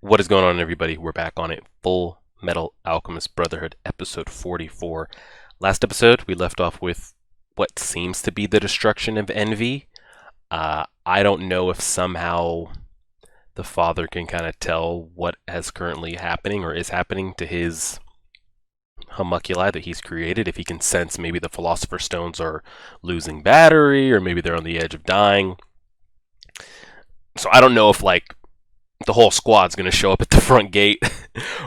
What is going on, everybody? We're back on it. Full Metal Alchemist Brotherhood, episode 44. Last episode, we left off with what seems to be the destruction of Envy. I don't know if somehow the father can kind of tell what is currently happening or is happening to his homunculi that he's created. If he can sense maybe the Philosopher's Stones are losing battery or maybe they're on the edge of dying. So I don't know if, like, the whole squad's going to show up at the front gate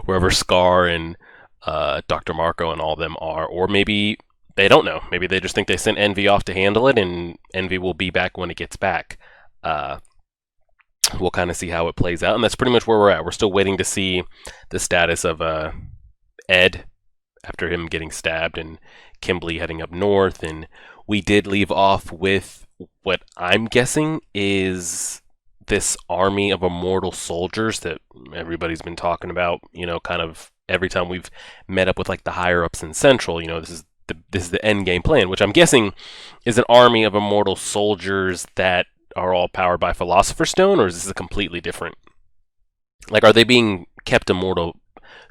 wherever Scar and Dr. Marco and all of them are, or maybe they don't know. Maybe they just think they sent Envy off to handle it, and Envy will be back when it gets back. We'll kind of see how it plays out, and that's pretty much where we're at. We're still waiting to see the status of Ed after him getting stabbed, and Kimberly heading up north, and we did leave off with what I'm guessing is this army of immortal soldiers that everybody's been talking about, you know, kind of every time we've met up with like the higher ups in Central. You know, this is the end game plan, which I'm guessing is an army of immortal soldiers that are all powered by Philosopher's Stone, or is this a completely different? Like, are they being kept immortal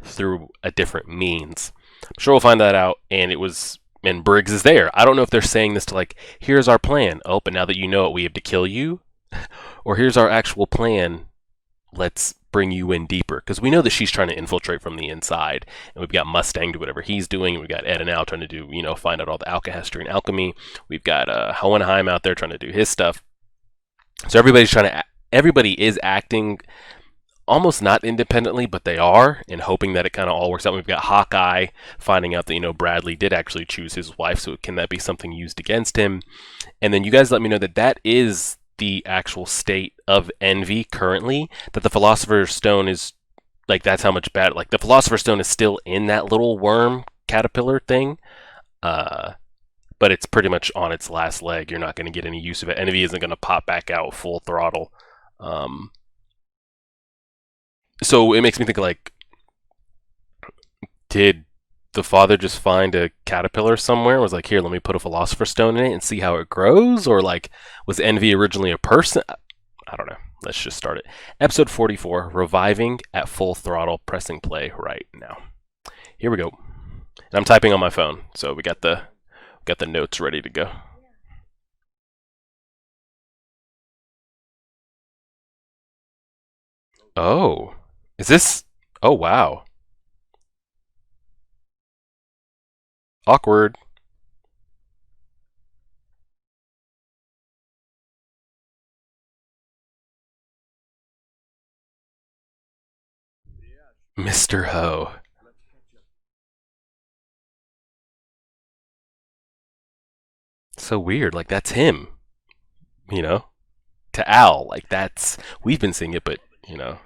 through a different means? I'm sure we'll find that out. And Briggs is there. I don't know if they're saying this to, like, here's our plan. Oh, but now that you know it, we have to kill you. Or here's our actual plan. Let's bring you in deeper. Because we know that she's trying to infiltrate from the inside. And we've got Mustang do whatever he's doing. And we've got Ed and Al trying to do, you know, find out all the alchemy and alchemy. We've got Hohenheim out there trying to do his stuff. So everybody is acting almost not independently, but they are, and hoping that it kind of all works out. We've got Hawkeye finding out that, you know, Bradley did actually choose his wife. So can that be something used against him? And then you guys let me know that that is the actual state of Envy currently, that the Philosopher's Stone is, like, that's how much bad, like, the Philosopher's Stone is still in that little worm caterpillar thing, but it's pretty much on its last leg. You're not going to get any use of it. Envy isn't going to pop back out full throttle. So it makes me think, like, did the father just find a caterpillar somewhere and was like, here, let me put a Philosopher's Stone in it and see how it grows? Or, like, was Envy originally a person? I don't know. Let's just start it. Episode 44, reviving at full throttle, pressing play right now. Here we go. And I'm typing on my phone, so we got the notes ready to go. Oh, is this? Oh, wow. Awkward. Mr. Ho. So weird. Like, that's him, you know? To Al. Like, that's. We've been seeing it, but, you know.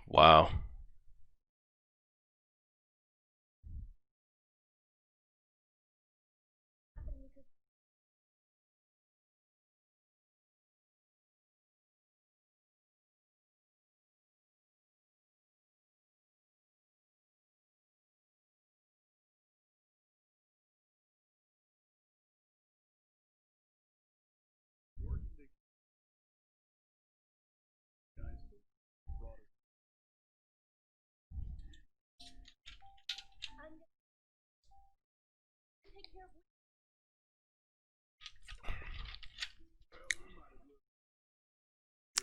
Wow.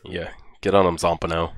Yeah. Get on him, Zompano.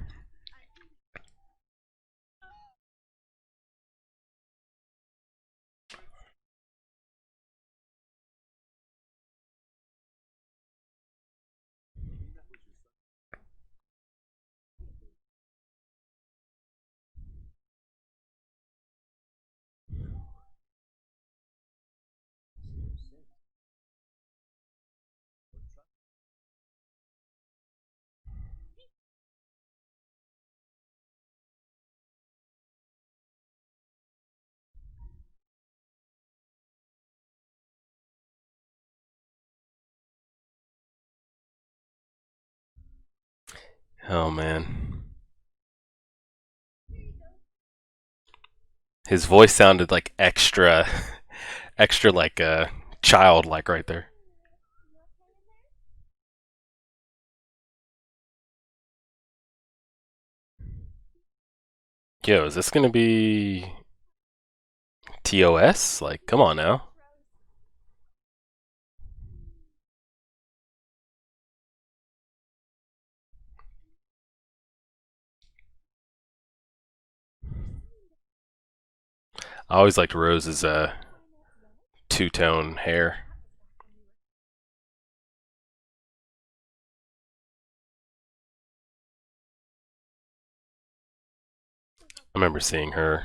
Oh, man. His voice sounded like extra, extra, like, childlike right there. Yo, is this gonna be TOS? Like, come on now. I always liked Rose's two-tone hair. I remember seeing her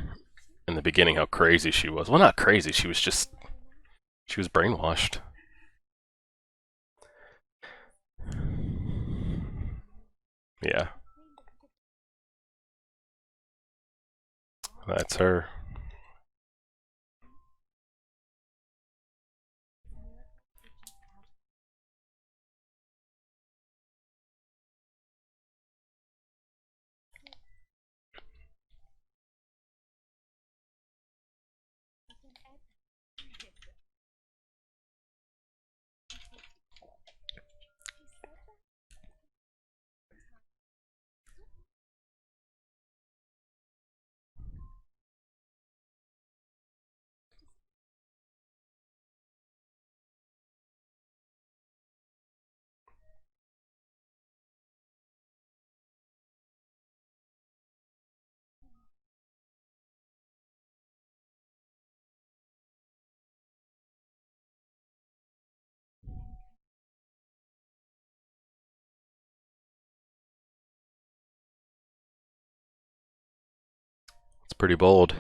in the beginning how crazy she was. Well, not crazy, she was brainwashed. Yeah, that's her. It's pretty bold.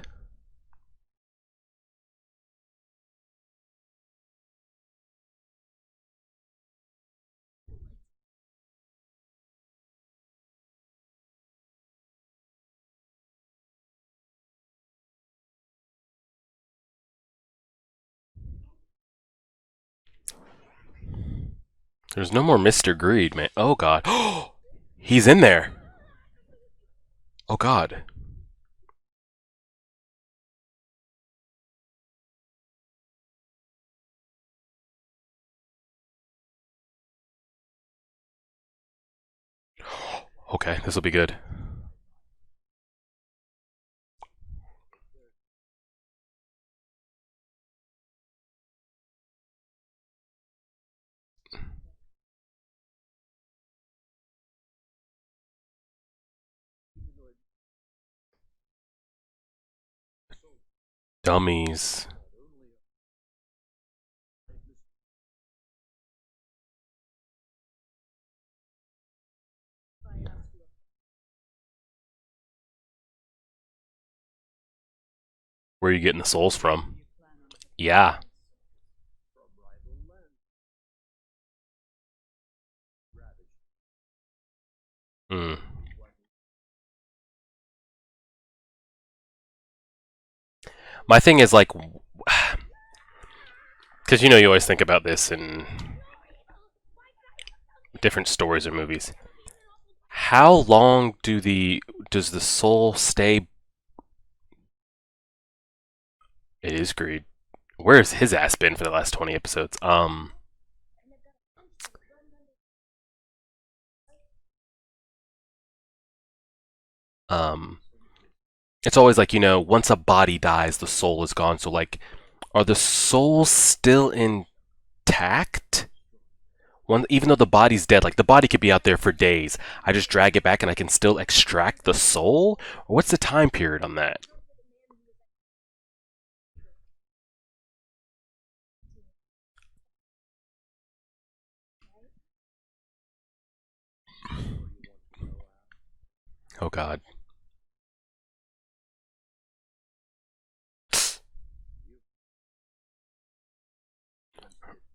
There's no more Mr. Greed, man. Oh god. He's in there. Oh god. Okay, this will be good. Dummies. Where are you getting the souls from? Yeah. Mm. My thing is like, because you know you always think about this in different stories or movies. How long does the soul stay? It is Greed. Where's his ass been for the last 20 episodes? Um, it's always like, once a body dies, the soul is gone. So like, are the souls still intact? Even though the body's dead, like the body could be out there for days. I just drag it back and I can still extract the soul? Or what's the time period on that? Oh god.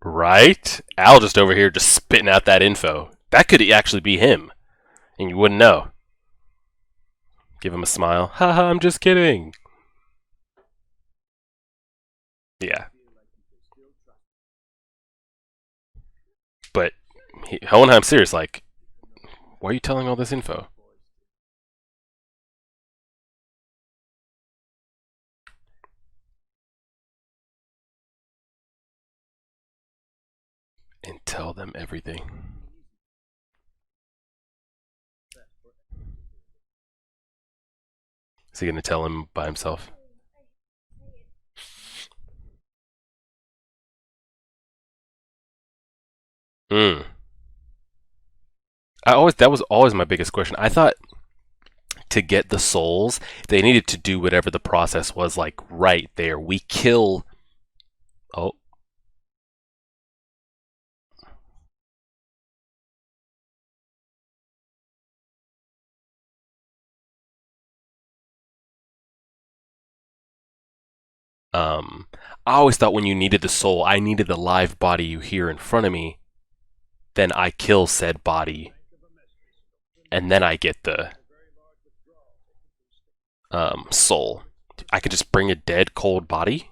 Right? Al just over here just spitting out that info. That could actually be him, and you wouldn't know. Give him a smile. Haha, I'm just kidding. Yeah. But Hohenheim's serious, like, why are you telling all this info? And tell them everything. Is he gonna tell him by himself? Hmm. That was always my biggest question. I thought to get the souls, they needed to do whatever the process was like right there. We kill. Oh, um, I always thought when you needed the soul, I needed the live body you hear in front of me. Then I kill said body, and then I get the soul. I could just bring a dead, cold body.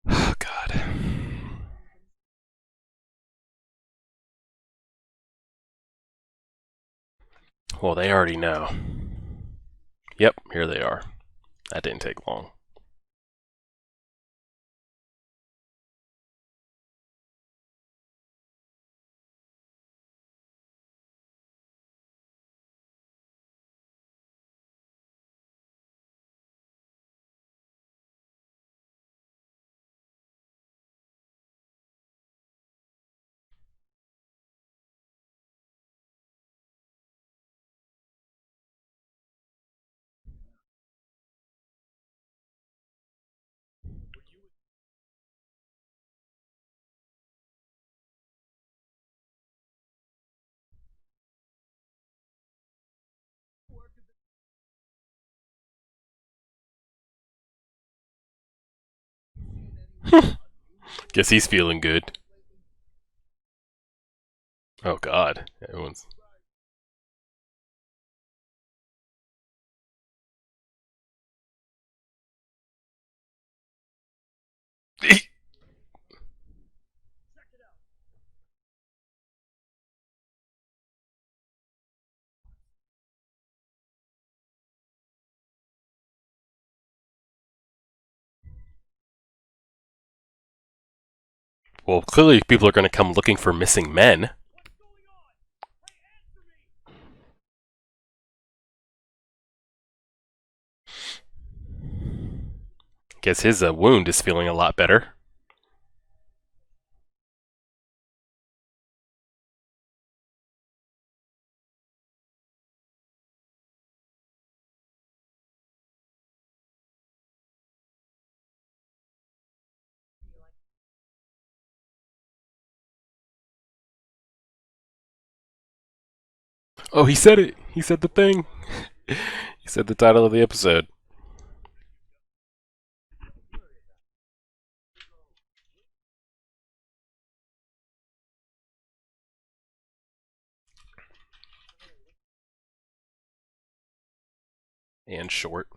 Oh God. Well, they already know. Yep, here they are. That didn't take long. Guess he's feeling good. Oh God, everyone's. Well, clearly people are going to come looking for missing men. Guess his wound is feeling a lot better. Oh, he said it. He said the thing. He said the title of the episode. And short.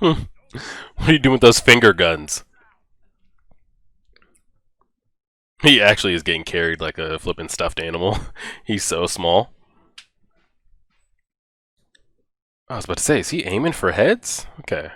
What are you doing with those finger guns? He actually is getting carried like a flippin' stuffed animal. He's so small. I was about to say, is he aiming for heads? Okay.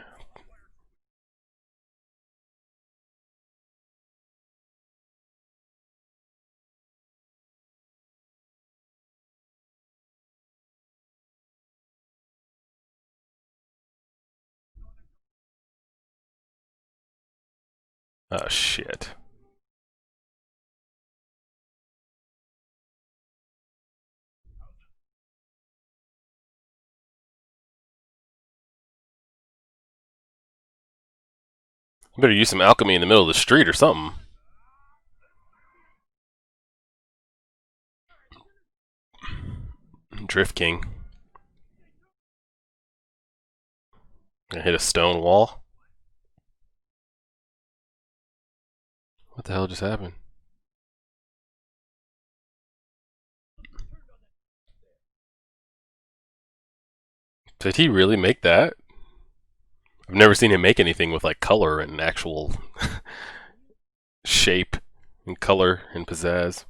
Oh shit. You better use some alchemy in the middle of the street or something. Drift King. Gonna hit a stone wall. What the hell just happened? Did he really make that? I've never seen him make anything with like color and actual shape and color and pizzazz.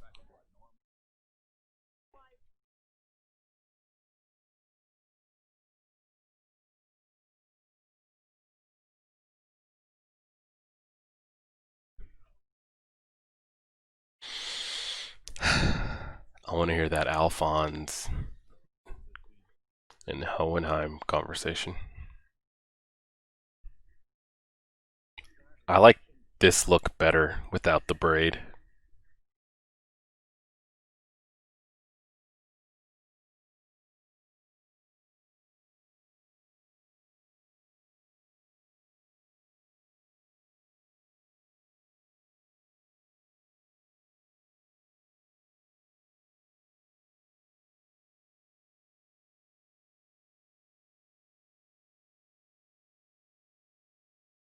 I want to hear that Alphonse and Hohenheim conversation. I like this look better without the braid.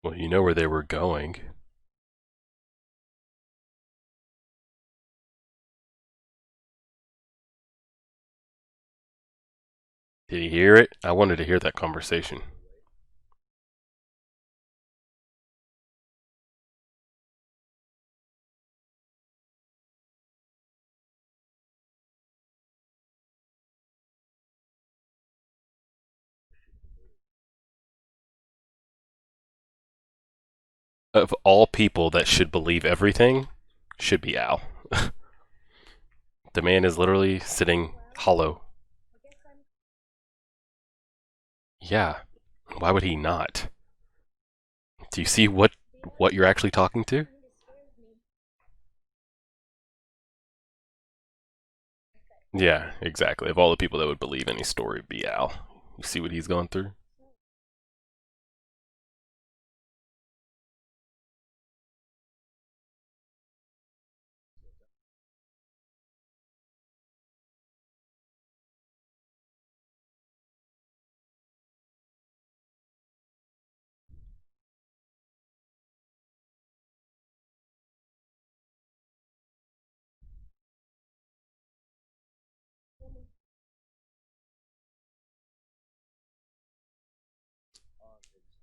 Well, you know where they were going. Did he hear it? I wanted to hear that conversation. Of all people that should believe everything, should be Al. The man is literally sitting hollow. Yeah. Why would he not? Do you see what you're actually talking to? Yeah, exactly. Of all the people that would believe any story, it'd be Al. You see what he's going through?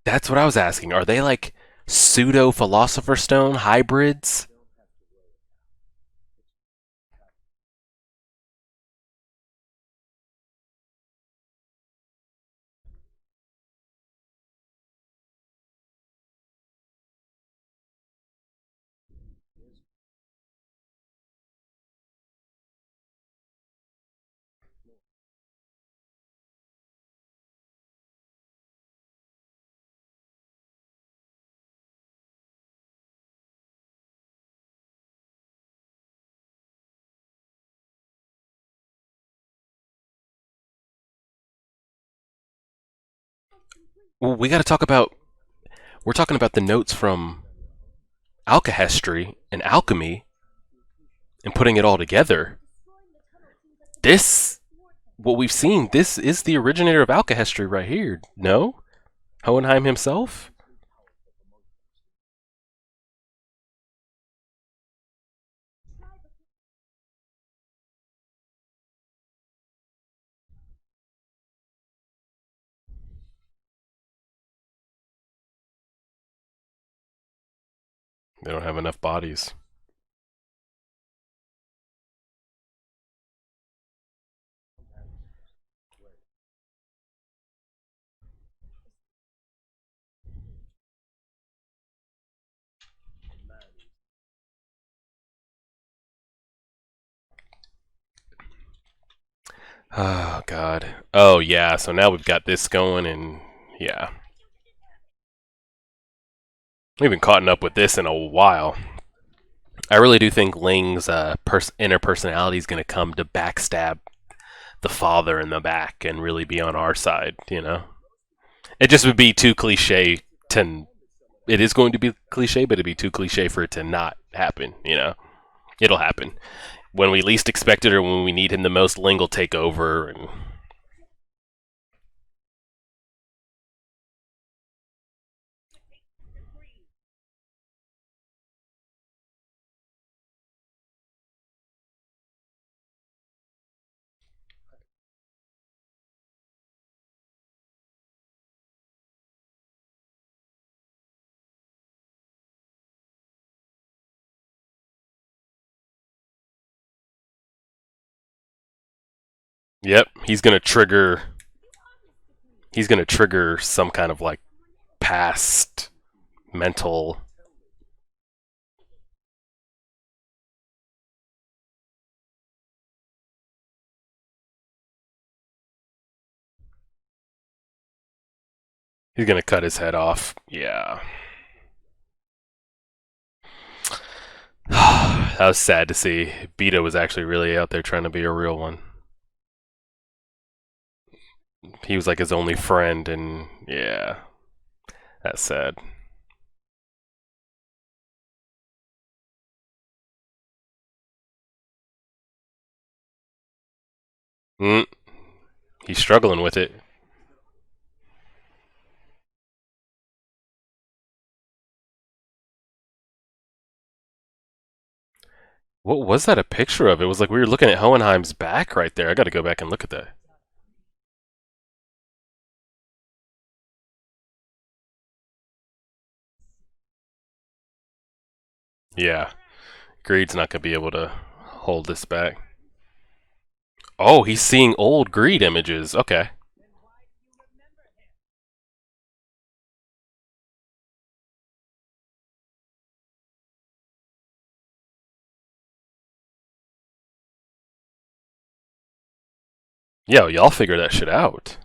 That's what I was asking. Are they like pseudo philosopher stone hybrids? Well, we got to talk about. We're talking about the notes from alchemy and alchemy and putting it all together. This, what we've seen, this is the originator of alchemy right here. No, Hohenheim himself. They don't have enough bodies. Oh God. Oh yeah. So now we've got this going, and yeah, we've been caught up with this in a while. I really do think Ling's inner personality is going to come to backstab the father in the back and really be on our side. You know, it just would be too cliche to. It is going to be cliche, but it'd be too cliche for it to not happen. You know, it'll happen when we least expect it or when we need him the most. Ling will take over, and Yep, he's gonna trigger. He's gonna trigger some kind of like past mental. He's gonna cut his head off. Yeah. That was sad to see. Beta was actually really out there trying to be a real one. He was like his only friend, and yeah, that's sad. Mm, he's struggling with it. What was that a picture of? It was like we were looking at Hohenheim's back right there. I gotta go back and look at that. Yeah, Greed's not gonna be able to hold this back. Oh, he's seeing old Greed images. Okay. Yo, y'all figure that shit out.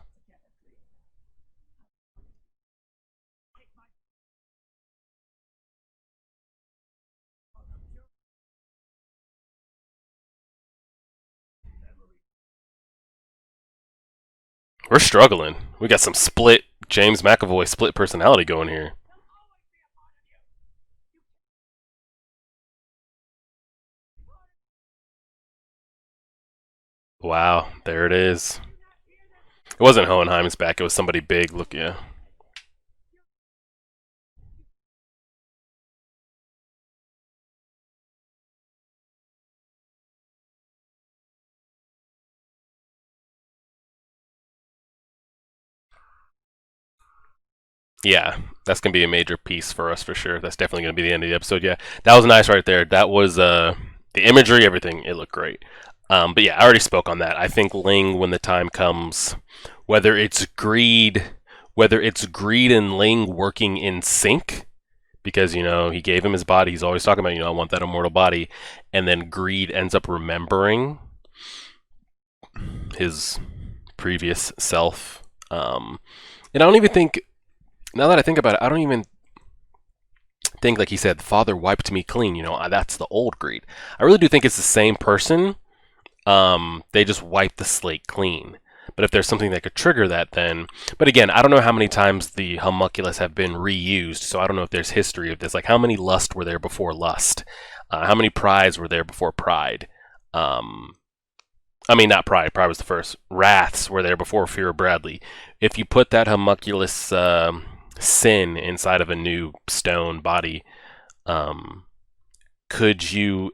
We're struggling. We got some split James McAvoy split personality going here. Wow, there it is. It wasn't Hohenheim's back. It was somebody big. Look, yeah. Yeah, that's gonna be a major piece for us for sure. That's definitely gonna be the end of the episode. Yeah, that was nice right there. That was the imagery, everything. It looked great. But yeah, I already spoke on that. I think Ling, when the time comes, whether it's greed, whether it's greed and Ling working in sync, because he gave him his body. He's always talking about I want that immortal body, and then greed ends up remembering his previous self. And I don't even think now that I think about it, I don't even think like he said, "Father wiped me clean." That's the old Greed. I really do think it's the same person. They just wiped the slate clean. But if there's something that could trigger that, then. But again, I don't know how many times the homunculus have been reused, so I don't know if there's history of this. Like, how many lust were there before lust? How many prides were there before pride? Um, I mean, not pride. Pride was the first. Wraths were there before fear of Bradley. If you put that homunculus sin inside of a new stone body, um, could you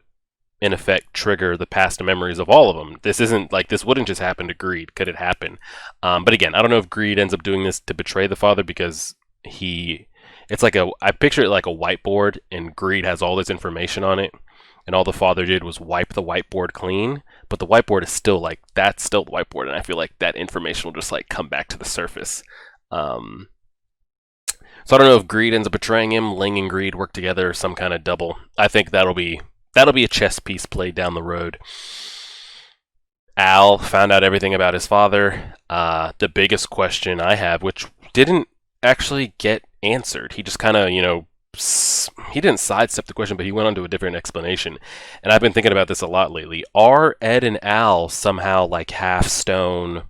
in effect trigger the past memories of all of them? This isn't like this wouldn't just happen to Greed. Could it happen? But again, I don't know if Greed ends up doing this to betray the father because it's like I picture it like a whiteboard and Greed has all this information on it and all the father did was wipe the whiteboard clean, but the whiteboard is still like that's still the whiteboard, and I feel like that information will just like come back to the surface. Um, so I don't know if Greed ends up betraying him. Ling and Greed work together, some kind of double. I think that'll be a chess piece played down the road. Al found out everything about his father. The biggest question I have, which didn't actually get answered, he just kind of, he didn't sidestep the question, but he went on to a different explanation. And I've been thinking about this a lot lately. Are Ed and Al somehow like half stone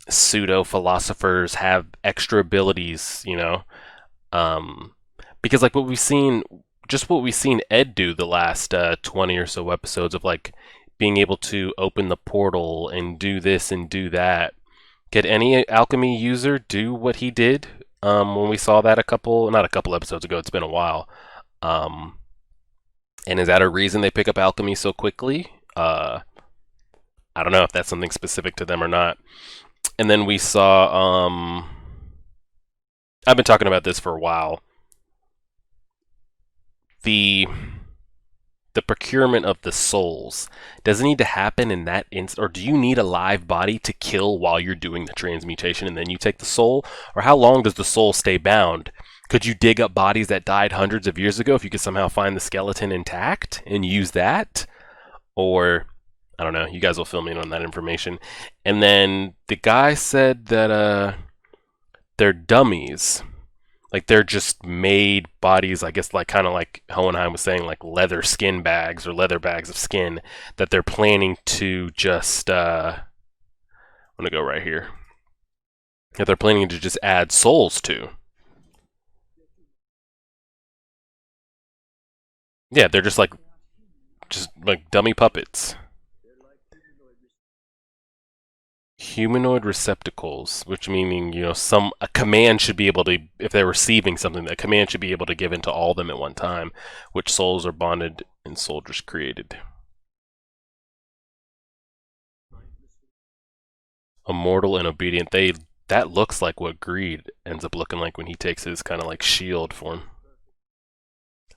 pseudo philosophers, have extra abilities, Um, because like what we've seen Ed do the last 20 or so episodes of like being able to open the portal and do this and do that. Could any alchemy user do what he did when we saw that not a couple episodes ago, it's been a while. Um, and is that a reason they pick up alchemy so quickly? I don't know if that's something specific to them or not. And then we saw, I've been talking about this for a while. The the procurement of the souls, does it need to happen in that instant, or do you need a live body to kill while you're doing the transmutation and then you take the soul? Or how long does the soul stay bound? Could you dig up bodies that died hundreds of years ago if you could somehow find the skeleton intact and use that? Or, I don't know, you guys will fill me in on that information. And then the guy said that they're dummies. Like they're just made bodies, I guess, like kind of like Hohenheim was saying, like leather skin bags or leather bags of skin that they're planning to just, I'm going to go right here, that they're planning to just add souls to. Yeah, they're just like dummy puppets. Humanoid receptacles, which meaning, you know, a command should be able to, if they're receiving something, a command should be able to give into all of them at one time, which souls are bonded and soldiers created. Immortal and obedient. That looks like what Greed ends up looking like when he takes his kind of like shield form.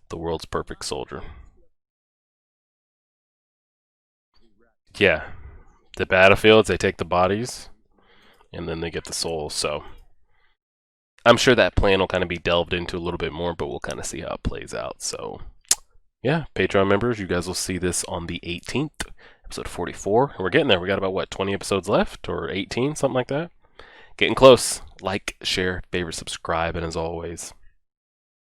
The world's perfect soldier. Yeah, the battlefields, they take the bodies and then they get the souls. So I'm sure that plan will kind of be delved into a little bit more, but we'll kind of see how it plays out. So yeah, Patreon members, you guys will see this on the 18th, episode 44. And we're getting there. We got about, what, 20 episodes left, or 18, something like that? Getting close. Like, share, favorite, subscribe, and as always,